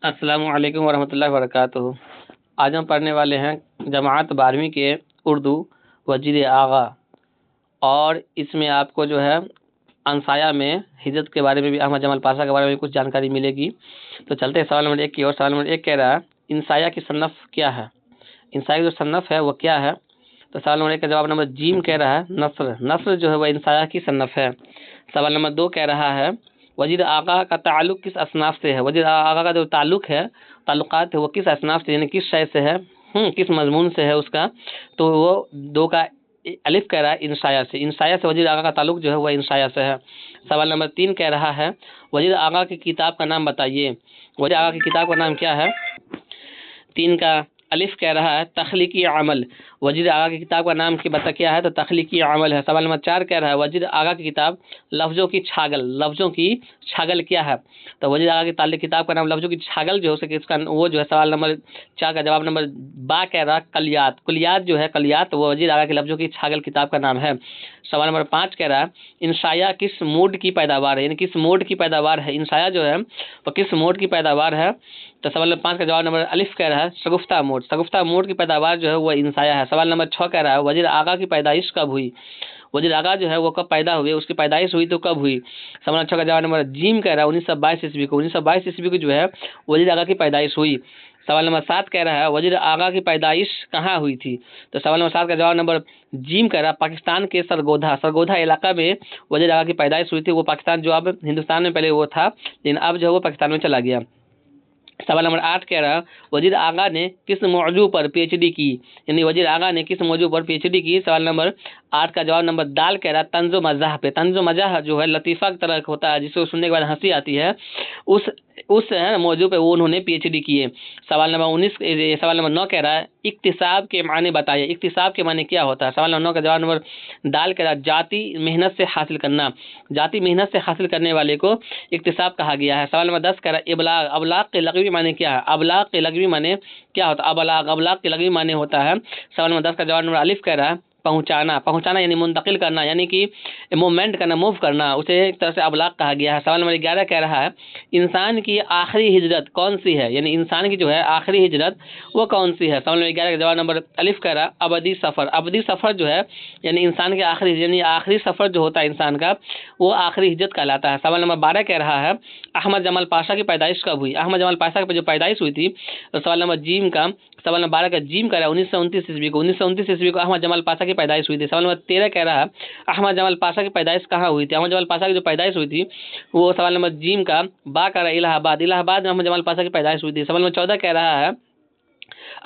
अस्सलामु अलैकुम वरहमतुल्लाहि वबरकातुहू। आज हम पढ़ने वाले हैं जमात 12वीं के उर्दू वजीर आगा, और इसमें आपको जो है अंसाया में हिजत के बारे में भी, अहमद जमाल पाशा के बारे में भी कुछ जानकारी मिलेगी। तो चलते हैं सवाल नंबर 1 की ओर। सवाल नंबर 1 कह रहा है इंसाया की सन्नफ क्या है। इंसाया की जो सन्नफ है वो क्या है। तो सवाल नंबर 1 का जवाब नंबर जीम कह रहा है नस्र। नस्र जो है वह इंसाया की सन्नफ है। सवाल नंबर 2 कह रहा है वजीर आगा का ताल्लुक किस असनाफ से है। वजीर आगा का जो ताल्लुक है, ताल्लुकात है, वो किस असनाफ से यानी किस शय से है, किस मजमून से है उसका। तो वो 2 का अलिफ कह रहा है इंसाया से। इंसाया से वजीर आगा का ताल्लुक जो है वह इंसाया से है। सवाल नंबर 3 कह रहा है वजीर आगा की किताब का नाम बताइए। वजीर आगा की किताब का नाम क्या है। 3 का अलिफ कह रहा है तख्लीकी अमल। वजीर आगा की किताब का नाम क्या है, तो तख्लीकी अमल है। सवाल नंबर 4 कह रहा है वजीर आगा की किताब लफ्ज़ों की छागल। लफ्ज़ों की छागल क्या है। तो वजीर आगा की ताल्लुक किताब का नाम लफ्ज़ों की छागल जो है इसका वो जो है सवाल नंबर 4 का जवाब नंबर बा कह रहा है कलियात। कुलियात जो है कलियात, वो वजीर आगा की लफ्ज़ों की छागल किताब का नाम है। सवाल नंबर 5 कह रहा है इंसाया किस मोड की पैदावार है, यानी किस मोड की पैदावार है। इंसाया जो है वो किस मोड की पैदावार है। तो सवाल नंबर 5 का जवाब नंबर अलिफ कह रहा है शगुफ्ता मोड। शगुफ्ता मोड की पैदावार जो है वो इंसाया है। सवाल नंबर 6 कह रहा है वजीर आगा की पैदाइश कब हुई। वजीर आगा जो है वो कब पैदा हुए, उसकी पैदाइश हुई तो कब हुई। सवाल नंबर 6 का जवाब नंबर जीम कह रहा है 1922 ईस्वी को। 1922 ईस्वी को जो है वजीर आगा की पैदाइश हुई। सवाल नंबर 7 कह रहा है वजीर आगा की पैदाइश कहाँ हुई थी। तो सवाल नंबर 7 का जवाब नंबर जीम कह रहा है पाकिस्तान के सरगोधा इलाका में वजीर आगा की पैदाइश हुई थी। वो पाकिस्तान जो अब हिंदुस्तान में पहले वो था, लेकिन अब जो है वो पाकिस्तान में चला गया। सवाल नंबर 8 कह रहा है वजीर आगा ने किस मौजू पर पीएचडी की, यानी वजीर आगा ने किस मौजू पर पीएचडी की। सवाल नंबर 8 का जवाब नंबर दाल कह रहा है तंजो मजाह पे। तंजो मजाह जो है लतीफ़ा की तरह होता है, जिसको सुनने के बाद हंसी आती है, उस मौजू पे वो उन्होंने पीएचडी किए। सवाल नंबर 9 कह रहा है इक्तिसाब के माने बताइए। इक्तिसाब के माने क्या होता है। सवाल नंबर 9 का जवाब नंबर दाल कह रहा है जाति मेहनत से हासिल करना। जाति मेहनत से हासिल करने वाले को इक्तिसाब कहा गया है। सवाल नंबर 10 कह रहा है इबलाग। अबलाग के लगवी माने क्या है। अबलाग के लगवी माने क्या होता है। अबलाग के लगवी माने होता है। सवाल नंबर 10 का जवाब नंबर अलिफ कह रहा है पहुंचाना। पहुंचाना यानी मुंतकिल करना, यानी कि मूवमेंट करना, मूव करना, उसे एक तरह से अबलाग कहा गया है। सवाल नंबर 11 कह रहा है इंसान की आखिरी हिजरत कौन सी है, यानी इंसान की जो है आखिरी हिजरत वो कौन सी है। सवाल नंबर 11 का जवाब नंबर अलिफ कह रहा है अबदी सफ़र। अबदी सफ़र जो है यानी इंसान के आखिरी सफ़र जो होता है इंसान का, वो आखिरी हिजरत कहलाता है। सवाल नंबर 12 कह रहा है अहमद जमाल पाशा की पैदाइश कब हुई। अहमद जमाल पाशा की जो पैदाइश हुई थी, तो सवाल नंबर 12 का जीम कह रहा है 1929 ईस्वी को। 1929 ईस्वी को अहमद जमाल पाशा की पैदाइश हुई थी। सवाल नंबर 13 कह रहा है अहमद जमाल पाशा की पैदाइश कहाँ हुई थी। अहमद जमाल पाशा की जो पैदाइश हुई थी वो सवाल नंबर जीम का बा कह रहा है इलाहाबाद। इलाहाबाद में अहमद जमाल पाशा की पैदाइश हुई थी। सवाल नंबर 14 कह रहा है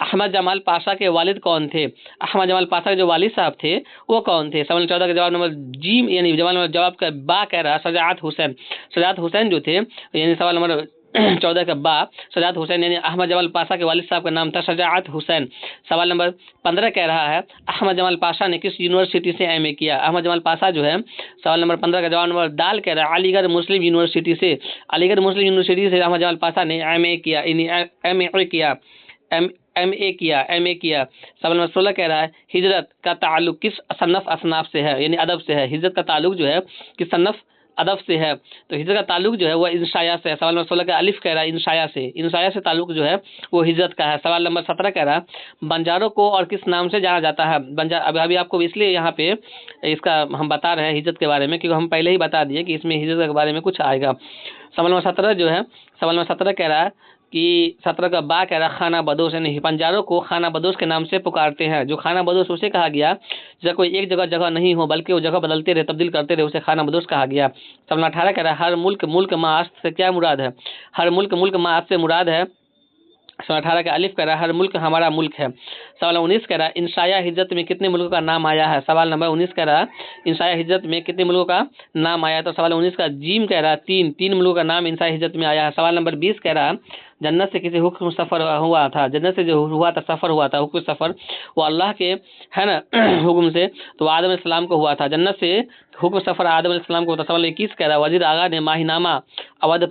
अहमद जमाल पाशा के वालिद कौन थे। अहमद जमाल पाशा के जो वालिद साहब थे वो कौन थे। सवाल 14 का जवाब नंबर जीम यानी जवाब का बा कह रहा है सजात हुसैन। सजात हुसैन जो थे, यानी सवाल नंबर 14 का बा सजात हुसैन, यानी अहमद जमाल पाशा के वालिद साहब का नाम था सजात हुसैन। सवाल नंबर 15 कह रहा है अहमद जमाल पाशा ने किस यूनिवर्सिटी से एमए किया। अहमद जमाल पाशा जो है, सवाल नंबर 15 का जवाब नंबर दाल कह रहा है अलीगढ़ मुस्लिम यूनिवर्सिटी से। अलीगढ़ मुस्लिम यूनिवर्सिटी से अहमद जमाल पाशा ने एमए किया, एम ए किया। सवाल नंबर 16 कह रहा है हिजरत का ताल्लुक किस सन्नफ असनाफ से है, यानी अदब से है। हिजरत का ताल्लुक जो है किस सन्नफ अदब से है, तो हिजरत का ताल्लुक जो है वह इंसाया से है। सवाल नंबर 16 का अलिफ कह रहा है इंसाया से ताल्लुक जो है वो हिजरत का है। सवाल नंबर 17 कह रहा है बंजारों को और किस नाम से जाना जाता है। अभी आपको इसलिए यहाँ पे इसका हम बता रहे हैं हिजरत के बारे में, क्योंकि हम पहले ही बता दिए कि इसमें हिजरत के बारे में कुछ आएगा। सवाल नंबर 17 जो है, सवाल नंबर 17 कह रहा है कि 17 का बा कह रहा है खाना बदोश, यानी बंजारों को खाना बदोश के नाम से पुकारते हैं। जो खाना बदोश उसे कहा गया जैसे कोई एक जगह नहीं हो, बल्कि वो जगह बदलते रहे, तब्दील करते रहे, उसे खाना बदोश कहा गया। सवाल 18 कह रहा है हर मुल्क मास्त से क्या मुराद है। हर मुल्क मास्त से मुराद है। सवाल 18 का अलिफ कह रहा है हर मुल्क हमारा मुल्क है। सवाल 19 कह रहा है इंसाया हिजरत में कितने मुल्कों का नाम आया है। सवाल नंबर 19 कह रहा है इंसाया हिजरत में कितने मुल्कों का नाम आया है। तो सवाल 19 का जीम कह रहा है तीन मुल्कों का नाम इंसाया हिजरत में आया है। सवाल नंबर 20 कह रहा है जन्नत से किसी हुक्म सफ़र हुआ था। जन्नत से जो हुआ था सफ़र हुआ था, हुक्म सफ़र वो अल्लाह के है ना हुक्म से, तो आदम अलैहिस्सलाम को हुआ था। जन्नत से हुक्म सफ़र आदम अलैहिस्सलाम को होता। सवाल 21 कह रहा है वजीर आगा ने माहिनामा अवध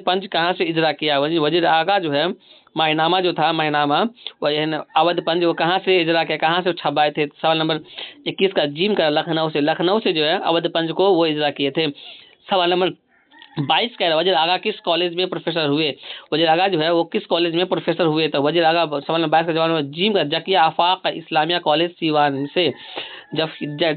पंज कहाँ से इजरा किया। वजीर आगा जो है माहिनामा जो था, माहिनामा वह अवध पंज वो कहाँ से इजरा किया, कहाँ से छपाए थे। सवाल नंबर 21 का जीम का लखनऊ से जो है अवध पंज को वो इजरा किए थे। सवाल नंबर 22 कह रहा है वजीर आगा किस कॉलेज में प्रोफेसर हुए। वजीर आगा जो है वो किस कॉलेज में प्रोफेसर हुए। तो वजीर आगा सवाल नंबर 22 का जवाब है जीम का जकिया आफाक इस्लामिया कॉलेज सिवान से। जब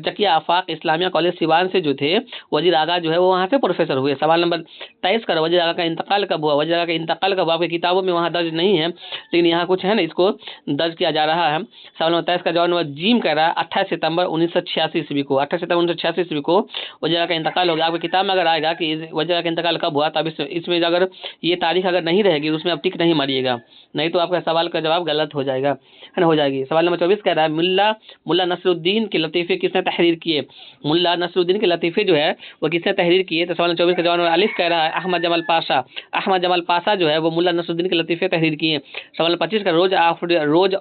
जकिया आफाक इस्लामिया कॉलेज सिवान से जो थे वजीर आगा जो है वो वहाँ से प्रोफेसर हुए। सवाल नंबर 23 का वजीर आगा का इंतकाल कब हुआ। वजीर आगा का इंतकाल कब हुआ आपकी किताबों में वहाँ दर्ज नहीं है, लेकिन यहाँ कुछ है ना, इसको दर्ज किया जा रहा है। सवाल नंबर 23 का जवाब नंबर जीम कह रहा है 28 सितंबर 1986 ईस्वी को। 28 सितंबर 1986 ईस्वी को वजीर आगा का इंतकाल हो गया। आपकी किताब में अगर आएगा कि वजीर आगा का इंतकाल कब हुआ, तब इसमें अगर ये तारीख अगर नहीं रहेगी उसमें आप टिक नहीं मारिएगा, नहीं तो आपका सवाल का जवाब गलत हो जाएगा, है ना, हो जाएगी। सवाल नंबर 24 कह रहा है मुल्ला नसरुद्दीन के लतीफ़े किसने तहरीर किए। मुल्ला नसरुद्दीन के लतीफ़े जो है वो किसने तहरीर किए। तो सवाल नंबर 24 का जवाब नंबर अलिफ कह रहा है अहमद जमाल पाशा। अहमद जमाल पाशा जो है वो मुल्ला नसरुद्दीन के लतीफ़े तहरीर किए। सवाल नंबर 25 का रोज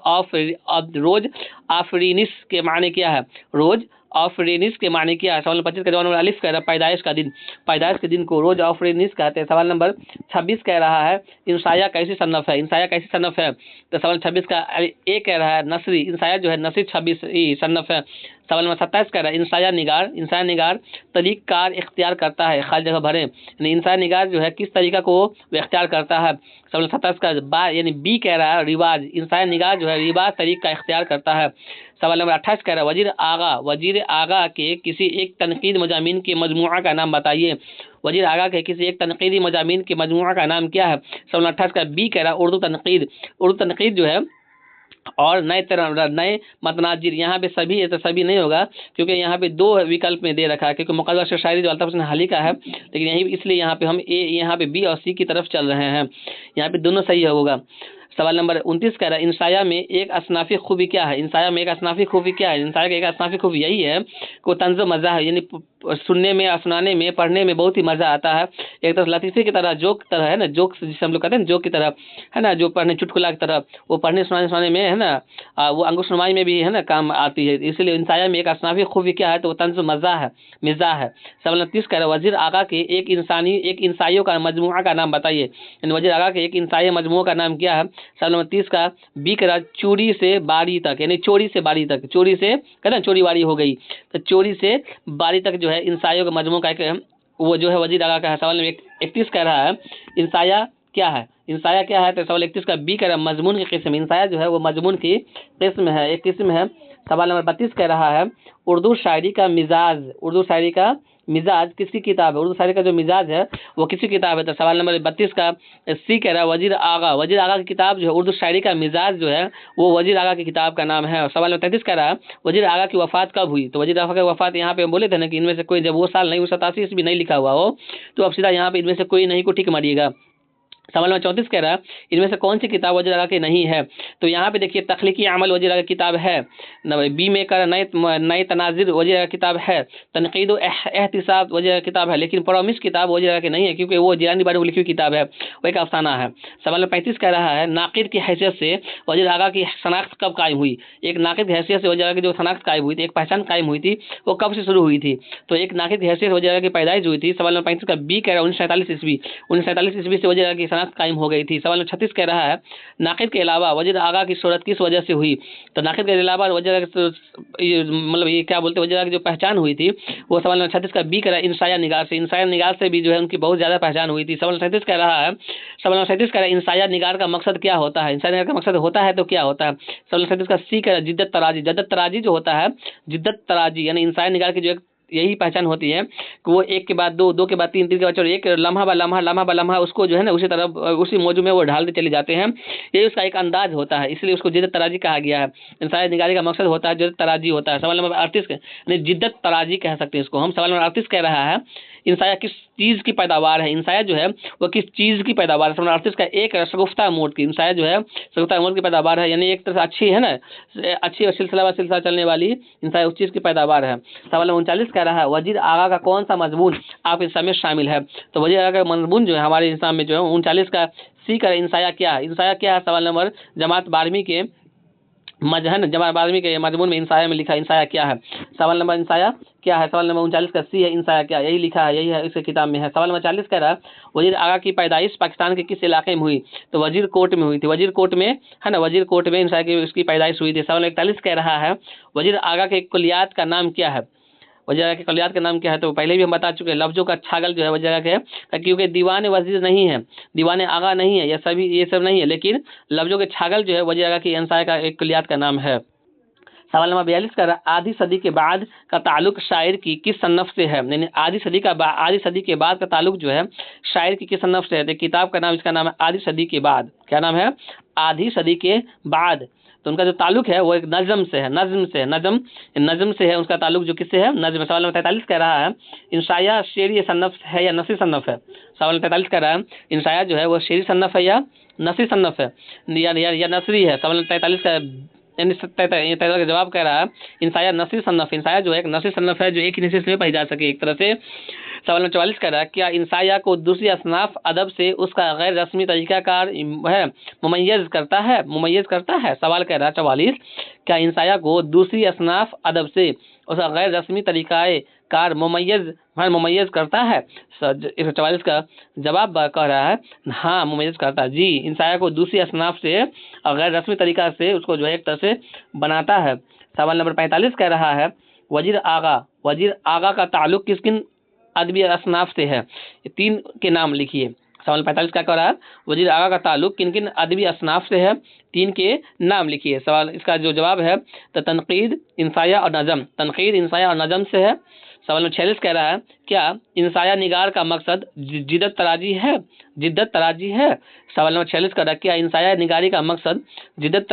आफरीनिस के माने क्या है। रोज ऑफरेनिस के माने क्या है। सवाल नंबर 25 का जवाब नंबर अलिफ कह रहा है पैदाइश का दिन। पैदाइश के दिन को रोज ऑफरेनिस कहते हैं। सवाल नंबर 26 कह रहा है इंसाया कैसी सन्नफ है। इंसाया कैसी सन्नफ है। तो सवाल 26 का ए कह रहा है नसरी। इंसाया जो है नसरी 26 सन्नफ है। सवाल नंबर 27 कह रहा है इंसाया निगार तरीक कार इख्तियार करता है, खाली जगह भरे, यानी इंसाया निगार जो है किस तरीका को वो इख्तियार करता है। सवाल नंबर 27 का बा यानी बी कह रहा है रिवाज। इंसाया निगार जो है रिवाज तरीक का इख्तियार करता है। सवाल नंबर 28 कह रहा है वजीर आगा के किसी एक तनकीद मजामीन के मजमुआ का नाम बताइए। वजीर आगा के किसी एक तनकीदी मजामीन के मजमुआ का नाम क्या है। सवाल नंबर 28 का बी कह रहा है उर्दू तनकीद जो है और नए मतनाजिर। यहाँ पे सभी नहीं होगा क्योंकि यहाँ पे दो विकल्प में दे रखा है, क्योंकि मुकद्दर शेर शायरी जो अल्ताफ हुसैन हाली का है, लेकिन यही इसलिए यहाँ पे हम यहाँ पे बी और सी की तरफ चल रहे हैं। यहाँ पे दोनों सही होगा। सवाल नंबर 29 कह रहा है इंसाया में एक असनाफी खूबी क्या है। इंसाया में एक असनाफी खूबी क्या है। इंसाया की एक असनाफी खूबी यही है कि तंज़ मज़ा है, यानी सुनने में, सुनाने में, पढ़ने में बहुत ही मज़ा आता है। एक तरह लतीफ़े की तरह, जोक तरह है ना, जोक जिसे हम लोग कहते हैं जोक की तरह, है ना, जो पढ़ने चुटकुला की तरह वो पढ़ने सुनाने में, है ना, वो अंगुश नुमाई में भी, है ना, काम आती है। इसलिए इंसाया में एक असनाफी खूबी क्या है, तो वो तंज़ मज़ा है, मिज़ा है। सवाल 29 कह रहा है वज़ीर आगा के एक इंसाइयों का मजमुआ का नाम बताइए। यानी वज़ीर आगा के एक इंसाई मजमुआ का नाम क्या है। सवाल नंबर 30 का बी करा चोरी से बारी तक, यानी चोरी से बारी तक, चोरी से कहते हैं चोरी वारी हो गई, तो चोरी से बारी तक जो है इंसाइयों का मजमू का एक वो जो है वजीर आगा का है। सवाल नंबर 31 कह रहा है इंसाया क्या है। इंसाया क्या है, तो सवाल 31 का बी कह रहा है मजमून की किस्म। इंसाया जो है वो मजमून की किस्म है, एक किस्म है। सवाल नंबर 32 कह रहा है उर्दू शायरी का मिजाज किसकी किताब है। उर्दू शायरी का जो मिजाज है वो किसकी किताब है। तो सवाल नंबर 32 का सी कह रहा है वजीर आगा की किताब जो है उर्दू शायरी का मिजाज जो है वो वजीर आगा की किताब का नाम है। और सवाल नंबर 33 कह रहा है वजीर आगा की वफात कब हुई। तो वजीर आगा की वफात यहाँ पे हम बोले थे ना कि इनमें से कोई, जब वो साल नहीं, वो 87 ईस्वी नहीं लिखा हुआ हो, तो अब सीधा यहाँ पे इनमें से कोई नहीं को टिक मारिएगा। सवाल नंबर 34 कह रहा है इनमें से कौन सी किताब वजीर आगा की नहीं है। तो यहाँ पे देखिए तख्लीकी अमल वजीर आगा की किताब है। बी में कर नए तनाजिर वजीर आगा की किताब है। तनकीद एहतिसाब वजीर आगा की किताब है, लेकिन प्रॉमिस किताब वजीर आगा की नहीं है क्योंकि वो जिलानी बारी लिखी हुई किताब है, वो एक अफसाना है। सवाल नंबर 35 कह रहा है नाकिद की हैसियत से वजीर आगा की शनाख्त कब कायम हुई। एक नाकिद की हैसियत से वजीर आगा की जो शनाख्त कायम हुई थी, एक पहचान कायम हुई थी, वो कब से शुरू हुई थी। तो एक नाकिद की हैसियत वजीर आगा की पैदाइश हुई थी। सवाल नंबर 35 का बी कह रहा है 1947 ईस्वी। 1947 ईस्वी से वजीर आगा की शनाख्त कायम हो गई थी। सवाल नंबर 36 कह रहा है नाकिद के अलावा वजीर आगा की शोहरत किस वजह से हुई। तो नाकिद के अलावा वजीर आगा मतलब ये क्या बोलते हैं वजीर आगा की जो पहचान हुई थी वो सवाल नंबर 36 का बी कह रहा है इंसाया निगार से भी जो है उनकी बहुत ज्यादा पहचान हुई थी। सवाल नंबर 37 कह रहा है इंसाया निगार का मकसद क्या होता है। इंसाया निगार का मकसद होता है तो क्या होता है। सवाल नंबर 37 का सी कह रहा है जिद्दत तराजी जो होता है, जिद्दत तराजी यानी इंसाया निगार की जो एक यही पहचान होती है कि वो एक के बाद दो, दो के बाद तीन, तीन के बाद चार, एक लम्हा बा लम्हा उसको जो है ना उसी तरफ उसी मौजू में वो ढालते चले जाते हैं। यही उसका एक अंदाज होता है, इसलिए उसको जिद्दत तराजी कहा गया है। इंसानी निगारी का मकसद होता है जिद्दत तराजी होता है। सवाल नंबर 38 यानी जिद्दत तराजी कह सकते हैं इसको हम। सवाल नंबर 38 कह रहा है इंसाया किस चीज़ की पैदावार है। इंसाया जो है वो किस चीज़ की पैदावार है। सवाल नंबर 38 का एक शगुफ्ता मोड की। इंसाया जो है शगुफ्ता मोड की पैदावार है, यानी एक तरह से अच्छी है ना, अच्छी सिलसिला चलने वाली इंसाया उस चीज़ की पैदावार है। सवाल नंबर 39 कह रहा है वजीर आगा का कौन सा मजमून आप इस समय शामिल है। तो वजीर आगा का मजमून जो है हमारे इंसान में जो है 39 का सी का इंसाया क्या है। इंसाया क्या है। सवाल नंबर जमात 12वीं के मजहन जमात 12वीं के मजमून में इंसाया में लिखा इंसाया क्या है। सवाल नंबर इंसाया क्या है। सवाल नंबर 39 का सी है इंसाया क्या, यही लिखा है, यही है इसके किताब में है। सवाल नंबर 40 कह रहा है वजीर आगा की पैदाइश पाकिस्तान के किस इलाके में हुई। तो वजीर कोट में हुई थी। वजीर कोट में है ना, वजीर कोट में इंसाया की उसकी पैदाइश हुई थी। सवाल 41 कह रहा है वजीर आगा के कुलियात का नाम क्या है। वजीर आगा के कुलियात का नाम क्या है? तो पहले भी हम बता चुके हैं, लफ्जों का छागल जो है वजीर आगा के है, क्योंकि दीवान वजीर नहीं है, दीवान आगा नहीं है, ये सब नहीं है, लेकिन लफ्जों के छागल जो है वजीर आगा की अंसाय का एक कुलियात का नाम है। सवाल नंबर 42 का आधी सदी के बाद का ताल्लुक शायर की किस सन्नफ से है? यानी आधी सदी के बाद का ताल्लुक जो है शायर की किस सन्नफ से है? तो किताब का नाम, इसका नाम है आधी सदी के बाद। क्या नाम है? आधी सदी के बाद। तो उनका जो ताल्लुक है वो एक नज्म से है, नज्म से है उसका ताल्लुक, जो किससे है? नज्म। सवाल नंबर 43 कह रहा है इंशाया शेरी सन्नफ है या नसी सन्नफ है? सवाल 43 कह रहा है इंशाया जो है वो शेरी सन्नफ है या नसी सन्नफ है या नसरी है? सवाल 43 का यानी 43 का जवाब कह रहा है इंसाया नसी सन्नफ। इंसाया जो है एक नसी सन्नफ है जो एक ही निशस्त में पढ़ी जा सके एक तरह से। सवाल नंबर 44 कह रहा है क्या इंसाया को दूसरी असनाफ अदब से उसका गैर रस्मी तरीकाकार है मुमय्यज करता है? सवाल कह रहा है 44 क्या इंसाया को दूसरी असनाफ अदब से उसका गैर रस्मी तरीकाए कार मुमय्यज करता है? 44 का जवाब कह रहा है हाँ मुमय्यज करता है। जी, इंसाया को दूसरी असनाफ से गैर रस्मी तरीका से उसको जो है एक तरह से बनाता है। सवाल नंबर 45 कह रहा है वजीर आगा का ताल्लुक किस किन अदबी असनाफ से है? 3 के नाम लिखिए। सवाल 45 क्या कह रहा है वजीर आगा का ताल्लुक किन किन अदबी असनाफ से है? 3 के नाम लिखिए। सवाल इसका जो जवाब है तो तनकीद, इंसाया और नज़म से है। सवाल नंबर 46 कह रहा है क्या इंसाया निगार का मकसद जिद्दत तराजी है? सवाल नंबर 46 कह रहा है क्या इंसाया निगारी का मकसद जिद्दत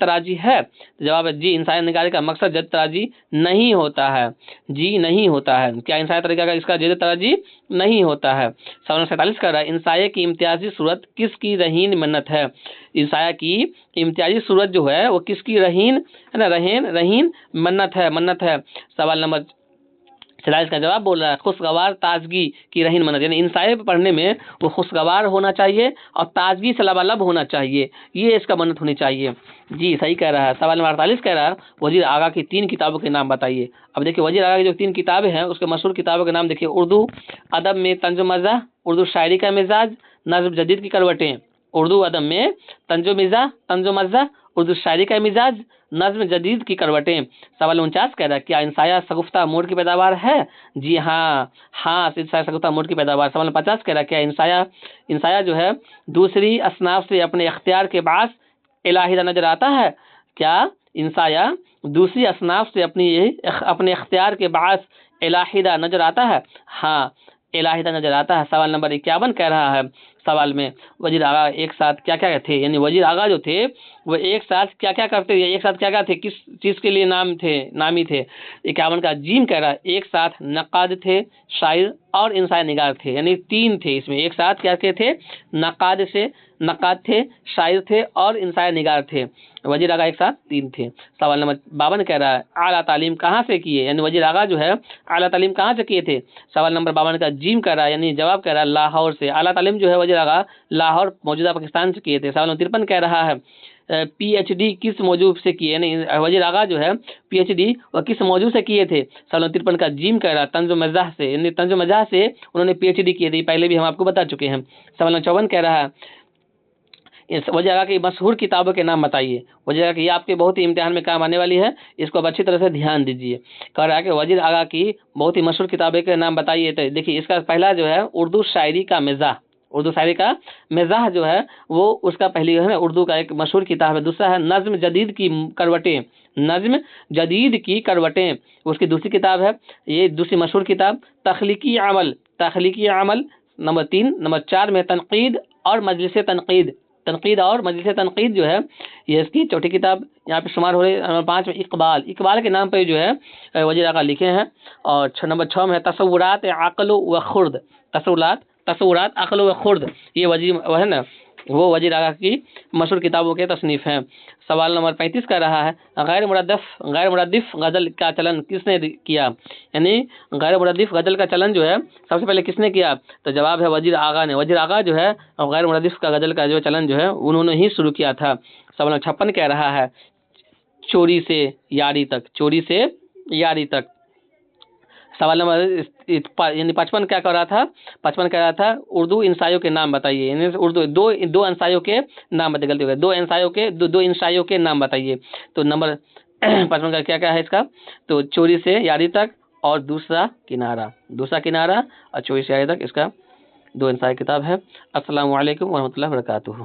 तराजी है? जवाब है जी, इंसाया निगारी का मकसद जिद्दत तराजी नहीं होता है। जी, नहीं होता है। क्या इंसाया तरीका का इसका जिद्दत तराजी नहीं होता है? सवाल नंबर 47 कह रहा है इंसाया की इम्तियाजी सूरत किसकी रहीन मन्नत है? इंसाया की इम्तियाजी सूरत जो है वो किसकी रहीन है ना, रहीन मन्नत है। सवाल नंबर 46 का जवाब बोल रहा है खुशगवार ताजगी की रहीन मन्नत, यानी इंसाए पढ़ने में वो खुशगवार होना चाहिए और ताजगी से लबालब होना चाहिए, ये इसका मन्नत होनी चाहिए। जी, सही कह रहा है। सवाल नंबर 48 कह रहा है वजीर आगा की 3 किताबों के नाम बताइए। अब देखिए वजीर आगा की जो 3 किताबें हैं उसके मशहूर किताबों के नाम देखिए उर्दू अदब में तंज मज़ा, उर्दू शायरी का मिजाज, नज़्म जदीद की करवटें। उर्दू अदब में तंज मज़ा, उर्दू शायरी का मिजाज, नज़्म जदीद की करवटें। सवाल 49 कह रहा है क्या इंसाया सगुफ्ता मूड की पैदावार है? जी हाँ, इंसाया सगुफ्ता मूड की पैदावार। सवाल 50 कह रहा है क्या इंसाया जो है दूसरी असनाफ से अपने इख्तियार के बास इलाहिदा नजर आता है? क्या इंसाया दूसरी असनाफ से अपने इख्तियार के बास इलाहिदा नजर आता है? हाँ, इलाहिदा नजर आता है। सवाल नंबर 51 कह रहा है सवाल में वजीर आगा एक साथ क्या क्या थे? यानी वजीर आगा जो थे वो एक साथ क्या क्या करते थे, एक साथ क्या क्या थे, किस चीज़ के लिए नामी थे? 51 का जीम कह रहा है एक साथ नकाद थे, शायर और इंसाय निगार थे, यानी 3 थे इसमें। एक साथ क्या थे? नकाद थे, शायर थे और इंसाय निगार थे। वजीर आगा एक साथ 3 थे। सवाल नंबर 52 कह रहा है आला तालीम कहाँ से किए? यानी वजीर आगा जो है आला तालीम कहाँ से किए थे? सवाल नंबर 52 का जीम कह रहा है, यानी जवाब कह रहा है लाहौर से। आला तालीम जो है वजीर आगा लाहौर मौजूदा पाकिस्तान से किए थे। सवाल नंबर 53 कह रहा है PhD किस मौजू से किए? यानी वजीर आगा जो है PhD वह किस मौजू से किए थे? सवाल नंबर 53 का जीम कह रहा है तंज मज़ाह से, यानी तंज मज़ाह से उन्होंने PhD किए थे, पहले भी हम आपको बता चुके हैं। सवाल नंबर 54 कह रहा है वजीर आगा की मशहूर किताबों के नाम बताइए। वजीर आगा की ये आपके बहुत ही इम्तिहान में काम आने वाली है, इसको अब अच्छी तरह से ध्यान दीजिए। कह रहा है कि वजीर आगा की बहुत ही मशहूर किताबों के नाम बताइए। तो देखिए इसका पहला जो है उर्दू शायरी का मिजाह जो है वो उसका पहली है ना उर्दू का एक मशहूर किताब है। दूसरा है नज़्म जदीद की करवटें, उसकी दूसरी किताब है, ये दूसरी मशहूर किताब। तख्लीकी अमल नंबर 3। नंबर 4 में तनकीद और मजलिस तनकीद जो है ये इसकी चौथी किताब यहाँ पे शुमार हो रही है। नंबर 5 में इकबाल के नाम पे जो है वजीर आगा लिखे हैं। और नंबर 6 में तसव्वुरात अक़ल व खुर्द, ये वह है ना वो वजीर आगा की मशहूर किताबों के तसनीफ़ हैं। सवाल नंबर 35 का रहा है गैर मुरद्दिफ गज़ल का चलन किसने किया? यानी गैर मुरद्दिफ गज़ल का चलन जो है सबसे पहले किसने किया? तो जवाब है वजीर आगा ने। वजीर आगा जो है गैर मुरद्दिफ का गज़ल का जो चलन जो है उन्होंने ही शुरू किया था। सवाल नंबर 56 कह रहा है चोरी से यारी तक। सवाल नंबर यानी 55 क्या कर रहा था? 55 कह रहा था उर्दू इंसाइयों के नाम बताइए। यानी उर्दू दो इंसाइयों के नाम बताइए, गलती हो गई, दो इंसाइयों के नाम बताइए। तो नंबर 55 का क्या क्या है इसका? तो चोरी से यारी तक, और दूसरा किनारा और 24 आयत तक इसका 2 इंसाई किताब है। अस्सलामु अलैकुम वरहमतुल्लाहि वबरकातुहू।